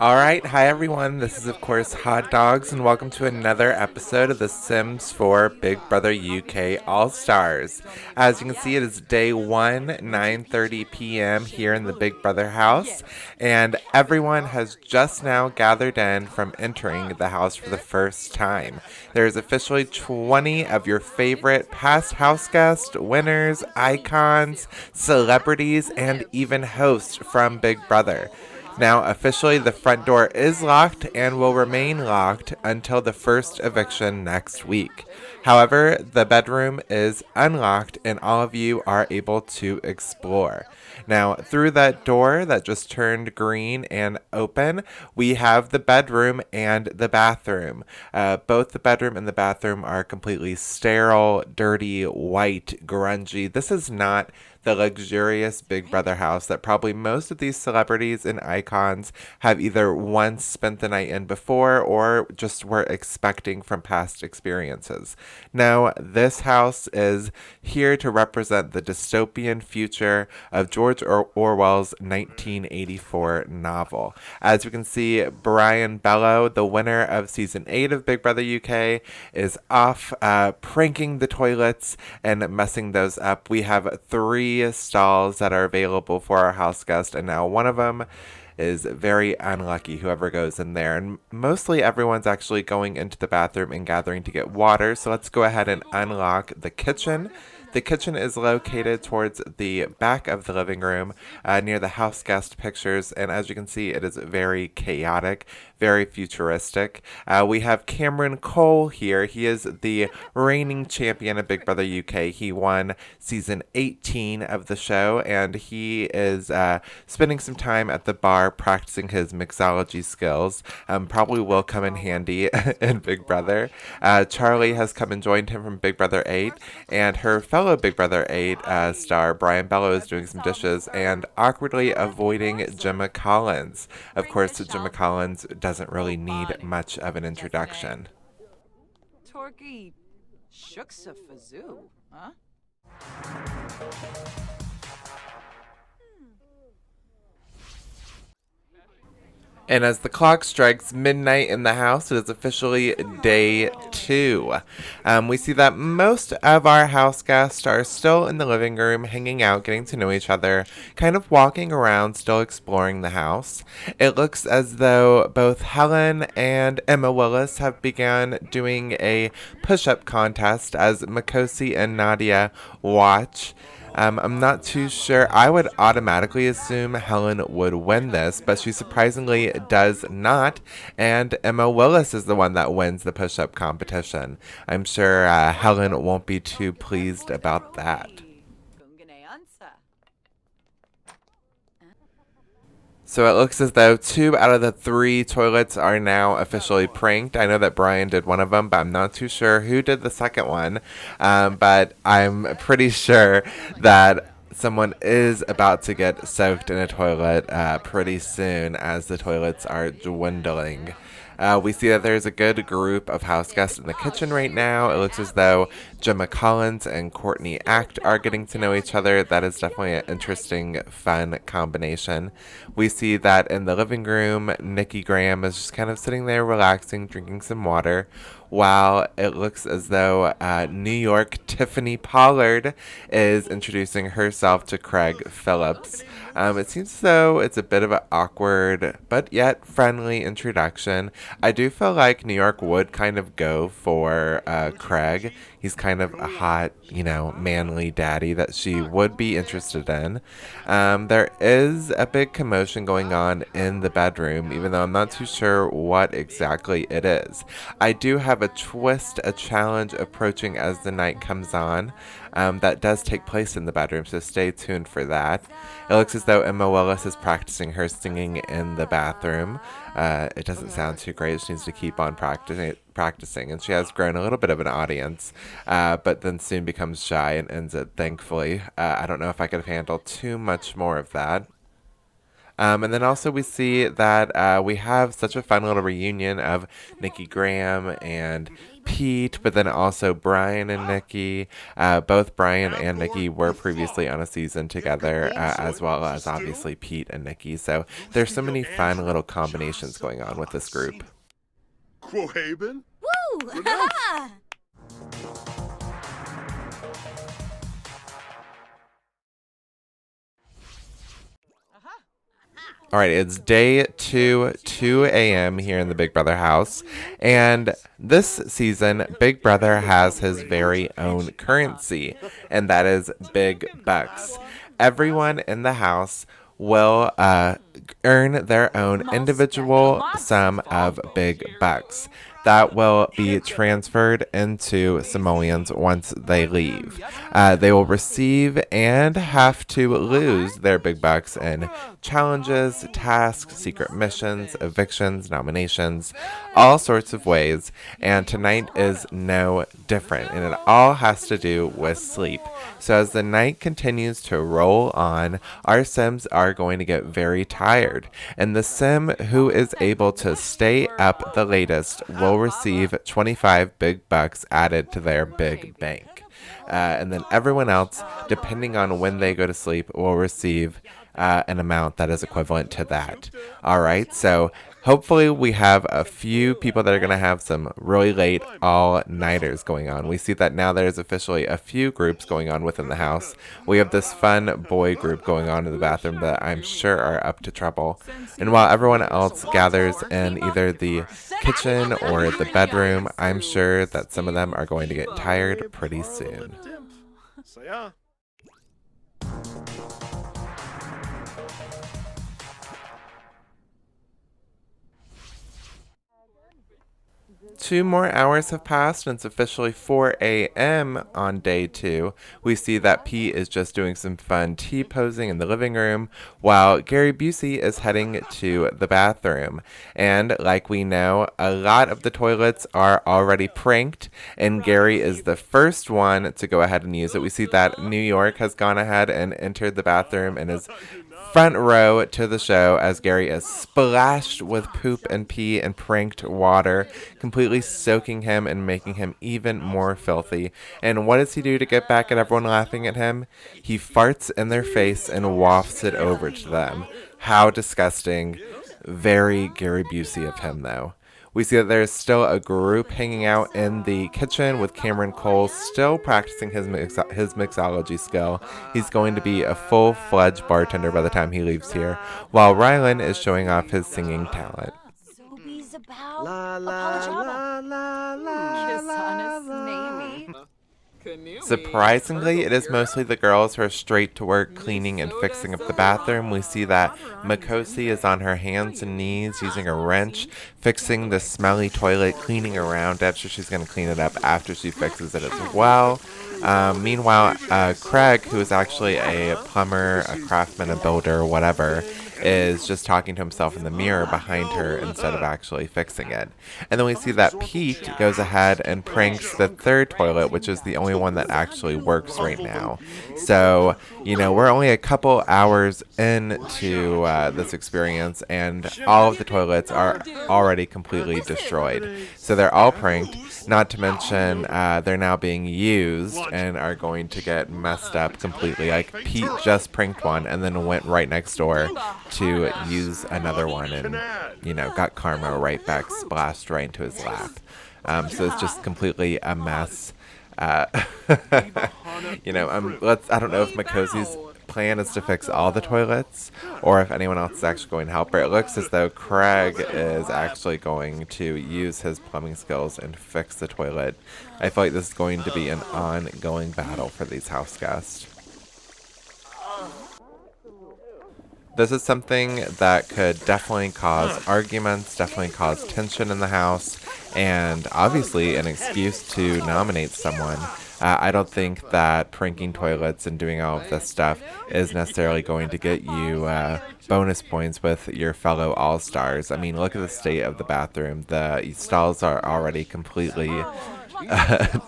All right, hi everyone. This is, of course, Hot Dogs, and welcome to another episode of The Sims 4 Big Brother UK All Stars. As you can see, it is day one, 9:30 p.m. here in the Big Brother house, and everyone has just now gathered in from entering the house for the first time. There is officially 20 of your favorite past house guests, winners, icons, celebrities, and even hosts from Big Brother. Now, officially, the front door is locked and will remain locked until the first eviction next week. However, the bedroom is unlocked and all of you are able to explore. Now, through that door that just turned green and open, we have the bedroom and the bathroom. Both the bedroom and the bathroom are completely sterile, dirty, white, grungy. This is not the luxurious Big Brother house that probably most of these celebrities and icons have either once spent the night in before or just were expecting from past experiences. Now, this house is here to represent the dystopian future of George Orwell's 1984 novel. As we can see, Brian Bello, the winner of season 8 of Big Brother UK, is off pranking the toilets and messing those up. We have 3 stalls that are available for our house guest, and now one of them is very unlucky, whoever goes in there. And mostly everyone's actually going into the bathroom and gathering to get water. So let's go ahead and unlock the kitchen. The kitchen is located towards the back of the living room near the house guest pictures. And as you can see, it is very chaotic, very futuristic. We have Cameron Cole here. He is the reigning champion of Big Brother UK. He won season 18 of the show, and he is spending some time at the bar practicing his mixology skills. Probably will come in handy in Big Brother. Charley has come and joined him from Big Brother 8, and her fellow Big Brother 8 star Brian Bello is doing some dishes and awkwardly avoiding Gemma Collins. Of course, Gemma Collins doesn't really need much of an introduction. Torky shooksa fazoo, huh? And as the clock strikes midnight in the house, it is officially day 2. We see that most of our house guests are still in the living room, hanging out, getting to know each other, kind of walking around, still exploring the house. It looks as though both Hellen and Emma Willis have begun doing a push-up contest as Makosi and Nadia watch. I'm not too sure. I would automatically assume Hellen would win this, but she surprisingly does not, and Emma Willis is the one that wins the push-up competition. I'm sure Hellen won't be too pleased about that. So it looks as though 2 out of the 3 toilets are now officially pranked. I know that Brian did one of them, but I'm not too sure who did the second one. But I'm pretty sure that someone is about to get soaked in a toilet pretty soon as the toilets are dwindling. We see that there's a good group of house guests in the kitchen right now. It looks as though Gemma Collins and Courtney Act are getting to know each other. That is definitely an interesting, fun combination. We see that in the living room, Nikki Graham is just kind of sitting there relaxing, drinking some water, while it looks as though New York Tiffany Pollard is introducing herself to Craig Phillips. It seems as though it's a bit of an awkward but yet friendly introduction. I do feel like New York would kind of go for Craig. He's kind of a hot, manly daddy that she would be interested in. There is a big commotion going on in the bedroom, even though I'm not too sure what exactly it is. I do have a challenge approaching as the night comes on. That does take place in the bedroom, so stay tuned for that. It looks as though Emma Willis is practicing her singing in the bathroom. It doesn't sound too great. She needs to keep on practicing, and she has grown a little bit of an audience, but then soon becomes shy and ends it, thankfully. I don't know if I could have handled too much more of that. And then also we see that we have such a fun little reunion of Nikki Graham and Pete, but then also Brian and Nikki. Both Brian and Nikki were previously on a season together, as well as obviously Pete and Nikki. So there's so many fun little combinations going on with this group. Quohaben? Woo! All right, it's day 2 a.m. here in the Big Brother house. And this season, Big Brother has his very own currency, and that is big bucks. Everyone in the house will earn their own individual sum of big bucks that will be transferred into Samoans once they leave. They will receive and have to lose their big bucks in challenges, tasks, secret missions, evictions, nominations, all sorts of ways. And tonight is no different, and it all has to do with sleep. So as the night continues to roll on, our Sims are going to get very tired. And the Sim who is able to stay up the latest will receive 25 big bucks added to their big bank. And then everyone else, depending on when they go to sleep, will receive an amount that is equivalent to that. All right, so hopefully we have a few people that are going to have some really late all-nighters going on. We see that now there's officially a few groups going on within the house. We have this fun boy group going on in the bathroom that I'm sure are up to trouble. And while everyone else gathers in either the kitchen or the bedroom, I'm sure that some of them are going to get tired pretty soon. 2 more hours have passed, and it's officially 4 a.m. on day 2. We see that Pete is just doing some fun T-posing in the living room, while Gary Busey is heading to the bathroom. And like we know, a lot of the toilets are already pranked, and Gary is the first one to go ahead and use it. We see that New York has gone ahead and entered the bathroom and is front row to the show as Gary is splashed with poop and pee and pranked water, completely soaking him and making him even more filthy. And what does he do to get back at everyone laughing at him? He farts in their face and wafts it over to them. How disgusting. Very Gary Busey of him, though. We see that there's still a group hanging out in the kitchen with Cameron Cole still practicing his mixology skill. He's going to be a full-fledged bartender by the time he leaves here, while Ryland is showing off his singing talent. La la la la la. Surprisingly, it is mostly the girls who are straight to work cleaning and fixing up the bathroom. We see that Makosi is on her hands and knees using a wrench, fixing the smelly toilet, cleaning around it. So she's going to clean it up after she fixes it as well. Meanwhile, Craig, who is actually a plumber, a craftsman, a builder, whatever, is just talking to himself in the mirror behind her instead of actually fixing it. And then we see that Pete goes ahead and pranks the third toilet, which is the only one that actually works right now. So, you know, we're only a couple hours into this experience, and all of the toilets are already completely destroyed. So they're all pranked, not to mention they're now being used and are going to get messed up completely. Like, Pete just pranked one and then went right next door to use another one and, you know, got karma right back, splashed right into his lap. So it's just completely a mess. You know, I don't know if Makosi's plan is to fix all the toilets or if anyone else is actually going to help her. It looks as though Craig is actually going to use his plumbing skills and fix the toilet. I feel like this is going to be an ongoing battle for these house guests. This is something that could definitely cause arguments, definitely cause tension in the house, and obviously an excuse to nominate someone. I don't think that pranking toilets and doing all of this stuff is necessarily going to get you bonus points with your fellow all-stars. I mean, look at the state of the bathroom. The stalls are already completely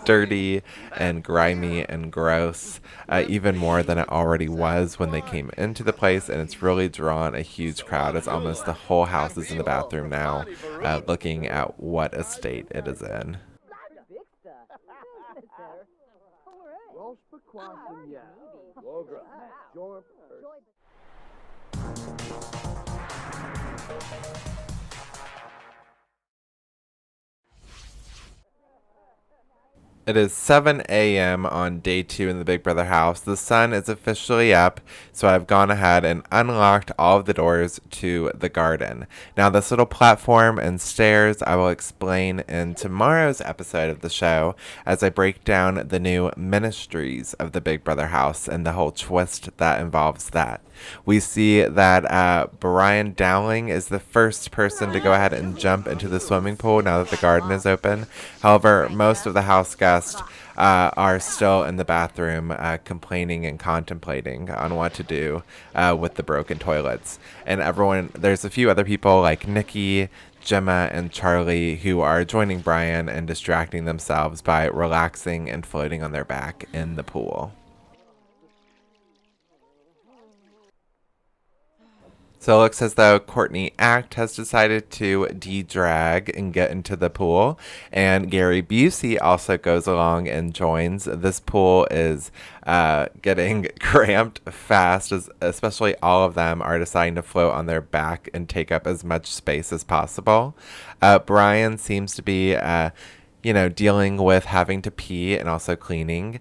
dirty and grimy and gross, even more than it already was when they came into the place, and it's really drawn a huge crowd as almost the whole house is in the bathroom now, looking at what a state it is in. It is 7 a.m. on day 2 in the Big Brother house. The sun is officially up, so I've gone ahead and unlocked all of the doors to the garden. Now, this little platform and stairs I will explain in tomorrow's episode of the show as I break down the new ministries of the Big Brother house and the whole twist that involves that. We see that Brian Dowling is the first person to go ahead and jump into the swimming pool now that the garden is open. However, most of the house guests are still in the bathroom complaining and contemplating on what to do with the broken toilets. And there's a few other people like Nikki, Gemma, and Charley who are joining Brian and distracting themselves by relaxing and floating on their back in the pool. So it looks as though Courtney Act has decided to de-drag and get into the pool. And Gary Busey also goes along and joins. This pool is getting cramped fast, especially all of them are deciding to float on their back and take up as much space as possible. Brian seems to be dealing with having to pee and also cleaning.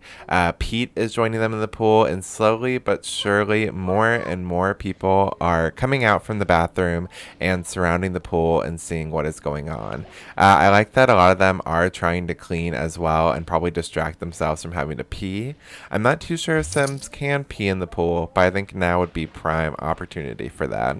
Pete is joining them in the pool, and slowly but surely more and more people are coming out from the bathroom and surrounding the pool and seeing what is going on. I like that a lot of them are trying to clean as well and probably distract themselves from having to pee. I'm not too sure if Sims can pee in the pool, but I think now would be prime opportunity for that.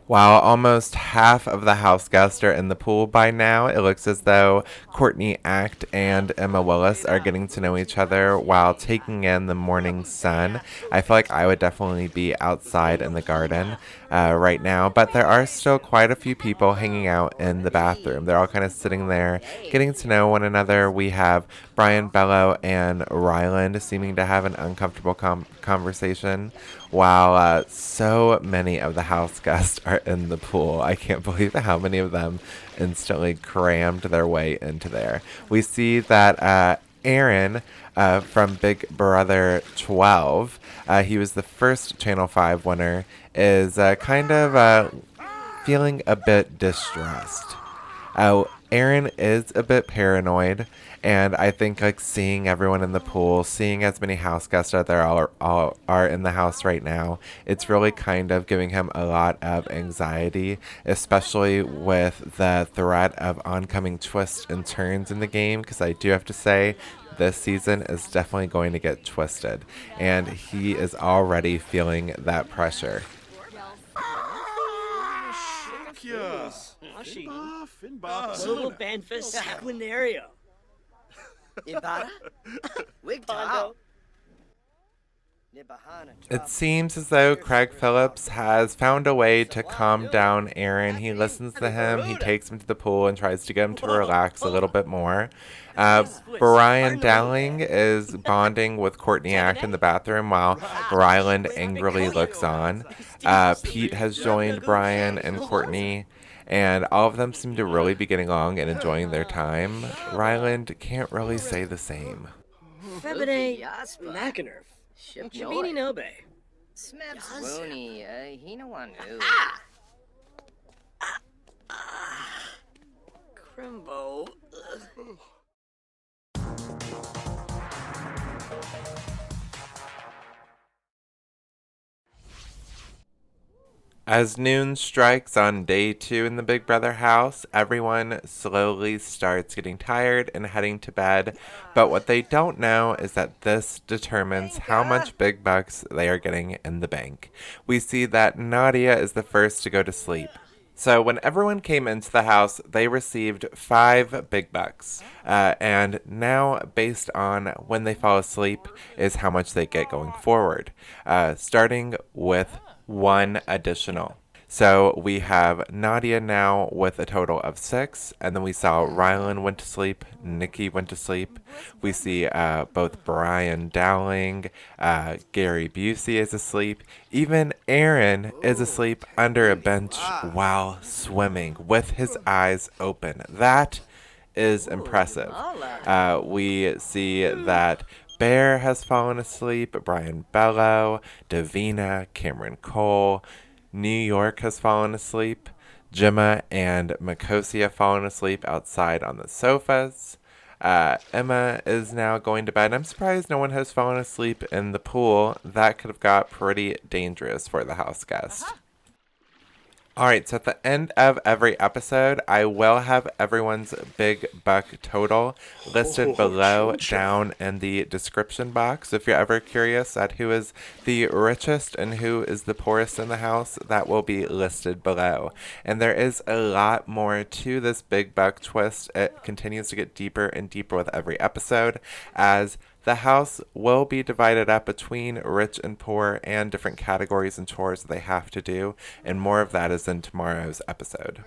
While almost half of the house guests are in the pool by now, it looks as though Courtney Act and Emma Willis are getting to know each other while taking in the morning sun. I feel like I would definitely be outside in the garden right now, but there are still quite a few people hanging out in the bathroom. They're all kind of sitting there, getting to know one another. We have Brian Bello and Ryland seeming to have an uncomfortable conversation, while so many of the house guests are in the pool. I can't believe how many of them instantly crammed their way into there. We see that Aaron from Big Brother 12, he was the first Channel 5 winner, is kind of feeling a bit distressed. Aaron is a bit paranoid, and I think seeing everyone in the pool, seeing as many house guests out there all are in the house right now, it's really kind of giving him a lot of anxiety, especially with the threat of oncoming twists and turns in the game, because I do have to say, this season is definitely going to get twisted, and he is already feeling that pressure. Solo Banfus Sequinario. Ibarra? Wigtown. It seems as though Craig Phillips has found a way to calm down Aaron. He listens to him, he takes him to the pool and tries to get him to relax a little bit more. Brian Dowling is bonding with Courtney Act in the bathroom while Ryland angrily looks on. Pete has joined Brian and Courtney, and all of them seem to really be getting along and enjoying their time. Ryland can't really say the same. Febine Macanerf. Shabini Nobe. Smaps Wooney, Hinawanu. Crimbo. As noon strikes on day 2 in the Big Brother house, everyone slowly starts getting tired and heading to bed. But what they don't know is that this determines how much big bucks they are getting in the bank. We see that Nadia is the first to go to sleep. So when everyone came into the house, they received 5 big bucks. And now, based on when they fall asleep, is how much they get going forward. Starting with 1 additional. So we have Nadia now with a total of 6, and then we saw Ryland went to sleep, Nikki went to sleep. We see both Brian Dowling, Gary Busey is asleep. Even Aaron is asleep under a bench while swimming with his eyes open. That is impressive. We see that Bear has fallen asleep, Brian Bello, Davina, Cameron Cole, New York has fallen asleep. Gemma and Makosi have fallen asleep outside on the sofas. Emma is now going to bed. I'm surprised no one has fallen asleep in the pool. That could have got pretty dangerous for the house guest. Alright, so at the end of every episode, I will have everyone's big buck total listed below down in the description box. If you're ever curious at who is the richest and who is the poorest in the house, that will be listed below. And there is a lot more to this big buck twist. It continues to get deeper and deeper with every episode, as the house will be divided up between rich and poor and different categories and chores that they have to do, and more of that is in tomorrow's episode.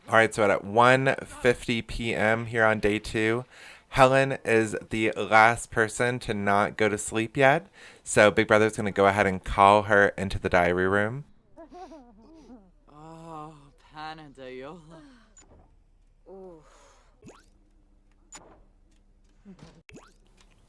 Alright, so at 1:50 p.m. here on day 2, Hellen is the last person to not go to sleep yet, so Big Brother's going to go ahead and call her into the diary room.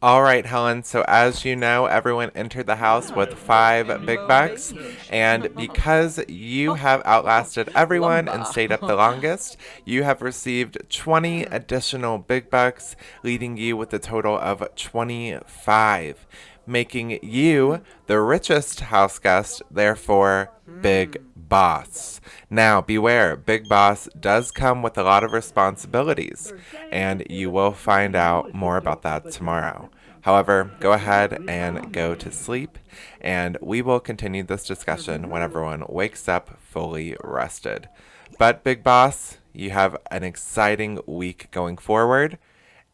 All right, Helen, so as you know, everyone entered the house with 5 big bucks, and because you have outlasted everyone and stayed up the longest, you have received 20 additional big bucks, leaving you with a total of 25, making you the richest house guest, therefore Big Boss. Now, beware, Big Boss does come with a lot of responsibilities, and you will find out more about that tomorrow. However, go ahead and go to sleep, and we will continue this discussion when everyone wakes up fully rested. But Big Boss, you have an exciting week going forward,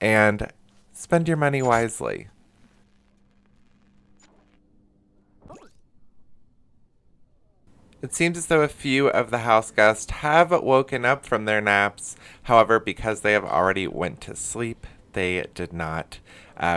and spend your money wisely. It seems as though a few of the house guests have woken up from their naps. However, because they have already went to sleep, they did not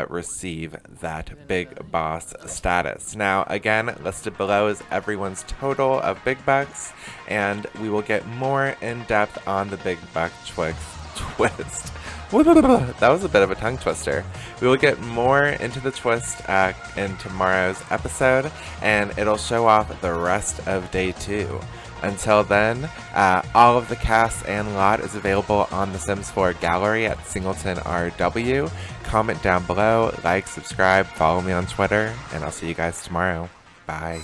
receive that Big Boss status. Now, again, listed below is everyone's total of big bucks, and we will get more in depth on the Big Buck twist. That was a bit of a tongue twister. We will get more into the twist in tomorrow's episode, and it'll show off the rest of day 2. Until then, all of the cast and lot is available on the Sims 4 gallery at Singleton RW. Comment down below, like, subscribe, follow me on Twitter, and I'll see you guys tomorrow. Bye.